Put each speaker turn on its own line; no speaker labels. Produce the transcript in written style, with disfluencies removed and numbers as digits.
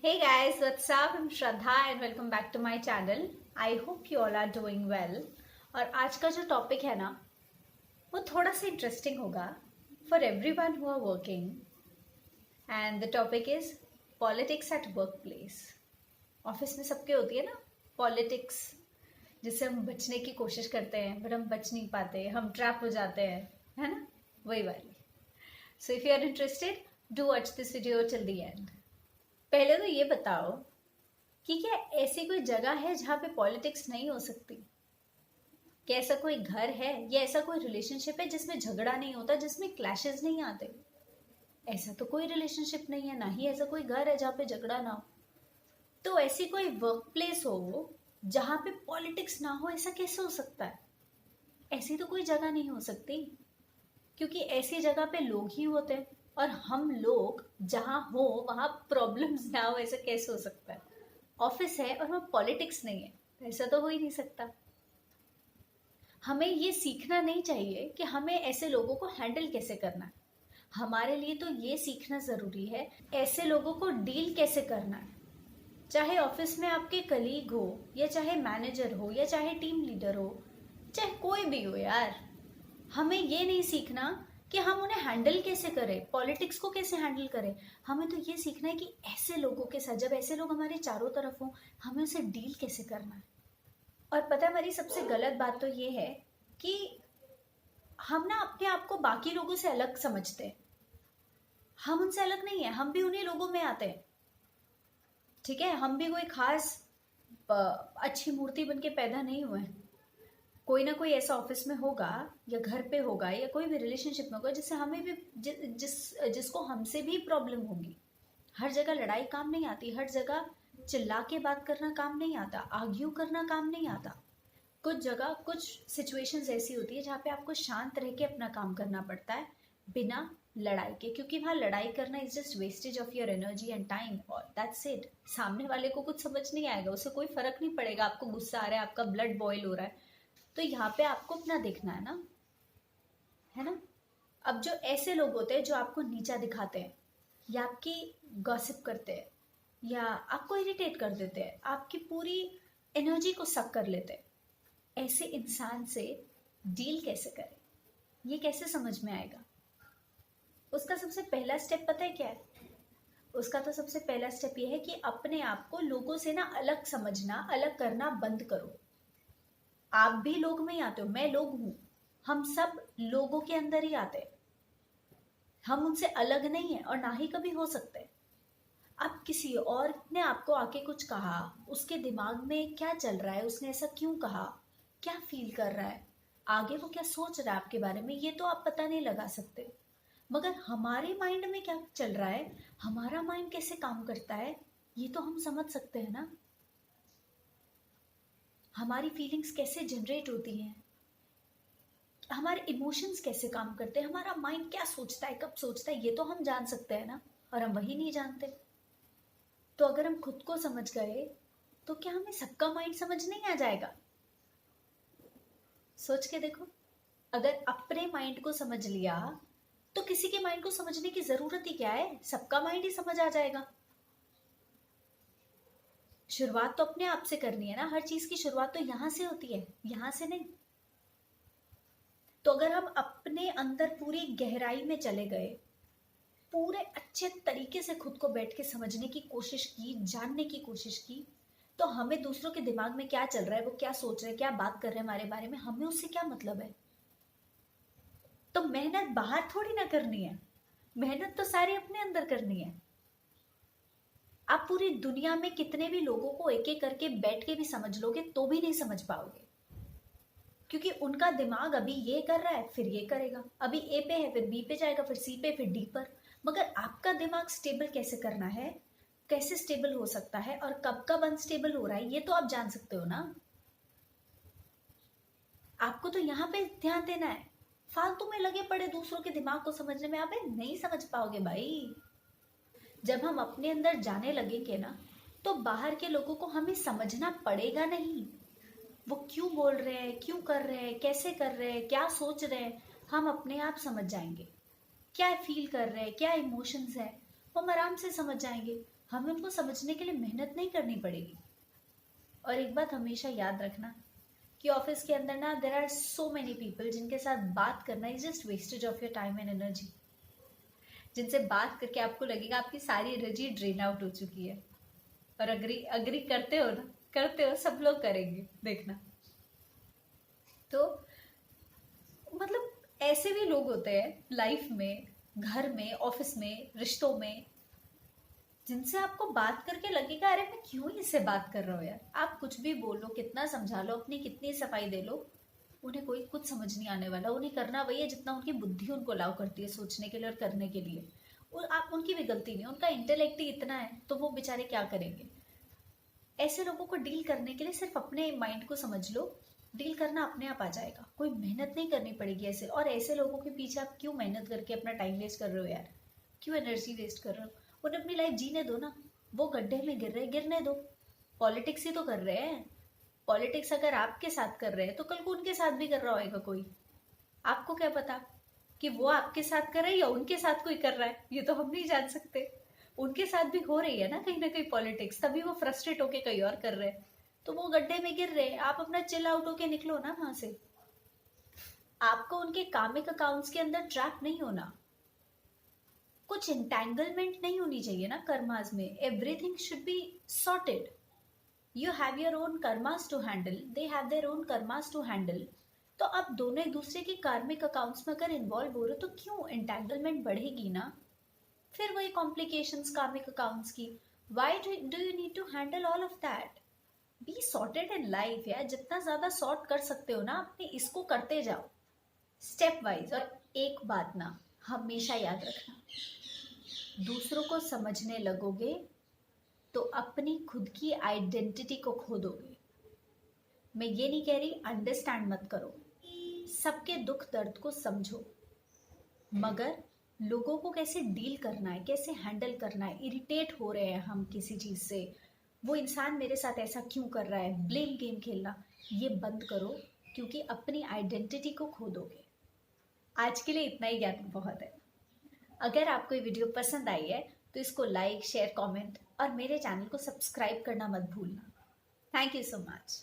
Hey guys, what's up? I'm Shraddha and welcome back to my channel. I hope you all are doing well. और आज का जो topic है ना वो थोड़ा सा इंटरेस्टिंग होगा for everyone who are working and the topic is politics at work place. Office में सबके होती है ना पॉलिटिक्स, जिससे हम बचने की कोशिश करते हैं बट हम बच नहीं पाते, हम ट्रैप हो जाते हैं, है ना, वही वाली. So if you are interested do watch this video till the end. पहले तो ये बताओ कि क्या ऐसी कोई जगह है जहाँ पे पॉलिटिक्स नहीं हो सकती? क्या ऐसा कोई घर है या ऐसा कोई रिलेशनशिप है जिसमें झगड़ा नहीं होता, जिसमें क्लैशेस नहीं आते? ऐसा तो कोई रिलेशनशिप नहीं है, ना ही ऐसा कोई घर है जहाँ पे झगड़ा ना हो. तो ऐसी कोई वर्क प्लेस हो जहाँ पे पॉलिटिक्स ना हो, ऐसा कैसे हो सकता है? ऐसी तो कोई जगह नहीं हो सकती, क्योंकि ऐसी जगह पे लोग ही होते हैं और हम लोग जहाँ हो वहाँ प्रॉब्लम्स ना हो, ऐसा कैसे हो सकता है? ऑफिस है और वहाँ पॉलिटिक्स नहीं है, ऐसा तो हो ही नहीं सकता. हमें ये सीखना नहीं चाहिए कि हमें ऐसे लोगों को हैंडल कैसे करना है. हमारे लिए तो ये सीखना ज़रूरी है ऐसे लोगों को डील कैसे करना है. चाहे ऑफिस में आपके कलीग हो या चाहे मैनेजर हो या चाहे टीम लीडर हो, चाहे कोई भी हो यार, हमें ये नहीं सीखना कि हम उन्हें हैंडल कैसे करें, पॉलिटिक्स को कैसे हैंडल करें. हमें तो ये सीखना है कि ऐसे लोगों के साथ, जब ऐसे लोग हमारे चारों तरफ हों, हमें उसे डील कैसे करना है. और पता है हमारी सबसे गलत बात तो ये है कि हम ना अपने आप को बाकी लोगों से अलग समझते हैं. हम उनसे अलग नहीं है, हम भी उन्हीं लोगों में आते हैं. ठीक है, हम भी कोई खास अच्छी मूर्ति बन के पैदा नहीं हुए हैं. कोई ना कोई ऐसा ऑफिस में होगा या घर पे होगा या कोई भी रिलेशनशिप में होगा जिससे हमें भी जिसको हमसे भी प्रॉब्लम होगी. हर जगह लड़ाई काम नहीं आती, हर जगह चिल्ला के बात करना काम नहीं आता, आर्ग्यू करना काम नहीं आता. कुछ जगह कुछ सिचुएशंस ऐसी होती है जहाँ पे आपको शांत रह के अपना काम करना पड़ता है बिना लड़ाई के, क्योंकि वहाँ लड़ाई करना is just wastage of your energy and time और दैट्स इट. सामने वाले को कुछ समझ नहीं आएगा, उसे कोई फर्क नहीं पड़ेगा आपको गुस्सा आ रहा है, आपका ब्लड बॉयल हो रहा है. तो यहाँ पे आपको अपना देखना है ना. अब जो ऐसे लोग होते हैं जो आपको नीचा दिखाते हैं या आपकी गॉसिप करते हैं या आपको इरिटेट कर देते हैं, आपकी पूरी एनर्जी को सक कर लेते हैं, ऐसे इंसान से डील कैसे करें, ये कैसे समझ में आएगा? उसका सबसे पहला स्टेप पता है क्या है? उसका तो सबसे पहला स्टेप ये है कि अपने आप को लोगों से ना अलग समझना, अलग करना बंद करो. आप भी लोग में ही आते हो, मैं लोग हूं, हम सब लोगों के अंदर ही आते हैं. हम उनसे अलग नहीं है और ना ही कभी हो सकते. अब किसी और ने आपको आके कुछ कहा, उसके दिमाग में क्या चल रहा है, उसने ऐसा क्यों कहा, क्या फील कर रहा है, आगे वो क्या सोच रहा है आपके बारे में, ये तो आप पता नहीं लगा सकते. मगर हमारे माइंड में क्या चल रहा है, हमारा माइंड कैसे काम करता है, ये तो हम समझ सकते हैं ना. हमारी फीलिंग्स कैसे जनरेट होती हैं, हमारे इमोशंस कैसे काम करते हैं, हमारा माइंड क्या सोचता है, कब सोचता है, ये तो हम जान सकते हैं ना. और हम वही नहीं जानते. तो अगर हम खुद को समझ गए तो क्या हमें सबका माइंड समझ नहीं आ जाएगा? सोच के देखो, अगर अपने माइंड को समझ लिया तो किसी के माइंड को समझने की जरूरत ही क्या है, सबका माइंड ही समझ आ जाएगा. शुरुआत तो अपने आप से करनी है ना, हर चीज की शुरुआत तो यहां से होती है, यहां से नहीं. तो अगर हम अपने अंदर पूरी गहराई में चले गए, पूरे अच्छे तरीके से खुद को बैठ के समझने की कोशिश की, जानने की कोशिश की, तो हमें दूसरों के दिमाग में क्या चल रहा है, वो क्या सोच रहे हैं, क्या बात कर रहे हैं हमारे बारे में, हमें उससे क्या मतलब है. तो मेहनत बाहर थोड़ी ना करनी है, मेहनत तो सारी अपने अंदर करनी है. आप पूरी दुनिया में कितने भी लोगों को एक एक करके बैठ के भी समझ लोगे तो भी नहीं समझ पाओगे, क्योंकि उनका दिमाग अभी ये कर रहा है फिर ये करेगा, अभी ए पे है फिर बी पे जाएगा, फिर सी पे, फिर डी पर. मगर आपका दिमाग स्टेबल कैसे करना है, कैसे स्टेबल हो सकता है और कब कब अनस्टेबल हो रहा है, ये तो आप जान सकते हो ना. आपको तो यहाँ पे ध्यान देना है. फालतू में लगे पड़े दूसरों के दिमाग को समझने में, आप नहीं समझ पाओगे भाई. जब हम अपने अंदर जाने लगेंगे ना, तो बाहर के लोगों को हमें समझना पड़ेगा नहीं. वो क्यों बोल रहे हैं, क्यों कर रहे हैं, कैसे कर रहे हैं, क्या सोच रहे हैं, हम अपने आप समझ जाएंगे. क्या फील कर रहे हैं, क्या इमोशंस है, हम आराम से समझ जाएंगे. हमें उनको समझने के लिए मेहनत नहीं करनी पड़ेगी। और एक बात हमेशा याद रखना कि ऑफिस के अंदर ना there are so many people जिनके साथ बात करना is just wastage of your time and energy, जिनसे बात करके आपको लगेगा आपकी सारी एनर्जी ड्रेन आउट हो चुकी है। और अग्री अग्री करते हो ना, करते हो, सब लोग करेंगे देखना। तो मतलब ऐसे भी लोग होते हैं लाइफ में, घर में, ऑफिस में, रिश्तों में, जिनसे आपको बात करके लगेगा अरे मैं क्यों इससे बात कर रहा हूँ यार। आप कुछ भी बोलो, कितना समझा लो, अपनी कितनी सफाई दे लो, उन्हें कोई कुछ समझ नहीं आने वाला। उन्हें करना वही है जितना उनकी बुद्धि उनको अलाउ करती है सोचने के लिए और करने के लिए। और आप, उनकी भी गलती नहीं, उनका इंटेलेक्ट ही इतना है, तो वो बेचारे क्या करेंगे। ऐसे लोगों को डील करने के लिए सिर्फ अपने माइंड को समझ लो, डील करना अपने आप आ जाएगा, कोई मेहनत नहीं करनी पड़ेगी ऐसे। और ऐसे लोगों के पीछे आप क्यों मेहनत करके अपना टाइम वेस्ट कर रहे हो यार, क्यों एनर्जी वेस्ट कर रहे हो। उन्हें अपनी लाइफ जीने दो ना, वो गड्ढे में गिर रहे, गिरने दो। पॉलिटिक्स ही तो कर रहे हैं। पॉलिटिक्स अगर आपके साथ कर रहे हैं तो कल को उनके साथ भी कर रहा होगा कोई। आपको क्या पता कि वो आपके साथ कर रहे हैं या उनके साथ कोई कर रहा है, ये तो हम नहीं जान सकते। उनके साथ भी हो रही है ना कहीं पॉलिटिक्स, तभी वो फ्रस्ट्रेट होके कहीं और कर रहे हैं। तो वो गड्ढे में गिर रहे हैं, आप अपना चिल आउट होके निकलो ना वहां से। आपको उनके कामिक अकाउंट्स के अंदर ट्रैप नहीं होना, कुछ इंटैंगलमेंट नहीं होनी चाहिए ना कर्मास में। Everything should be sorted. You have your own karmas to handle, they have their own karmas to handle. तो आप दोनों एक दूसरे के कार्मिक अकाउंट्स में अगर इन्वॉल्व हो रहे हो तो क्यों एंटेंगलमेंट बढ़ेगी ना। फिर वही कॉम्प्लिकेशंस कार्मिक अकाउंट्स की। Why do you need to handle all of that. Be sorted in life यार, जितना ज्यादा सॉर्ट कर सकते हो ना अपने इसको करते जाओ स्टेप वाइज। और एक बात ना हमेशा याद रखना, दूसरों को समझने लगोगे तो अपनी खुद की आइडेंटिटी को खो दोगे। मैं ये नहीं कह रही अंडरस्टैंड मत करो, सबके दुख दर्द को समझो, मगर लोगों को कैसे डील करना है, कैसे हैंडल करना है। इरिटेट हो रहे हैं हम किसी चीज़ से, वो इंसान मेरे साथ ऐसा क्यों कर रहा है, ब्लेम गेम खेलना ये बंद करो, क्योंकि अपनी आइडेंटिटी को खो दोगे। आज के लिए इतना ही ज्ञान बहुत है। अगर आपको ये वीडियो पसंद आई है तो इसको लाइक, शेयर, कमेंट और मेरे चैनल को सब्सक्राइब करना मत भूलना। Thank you so much.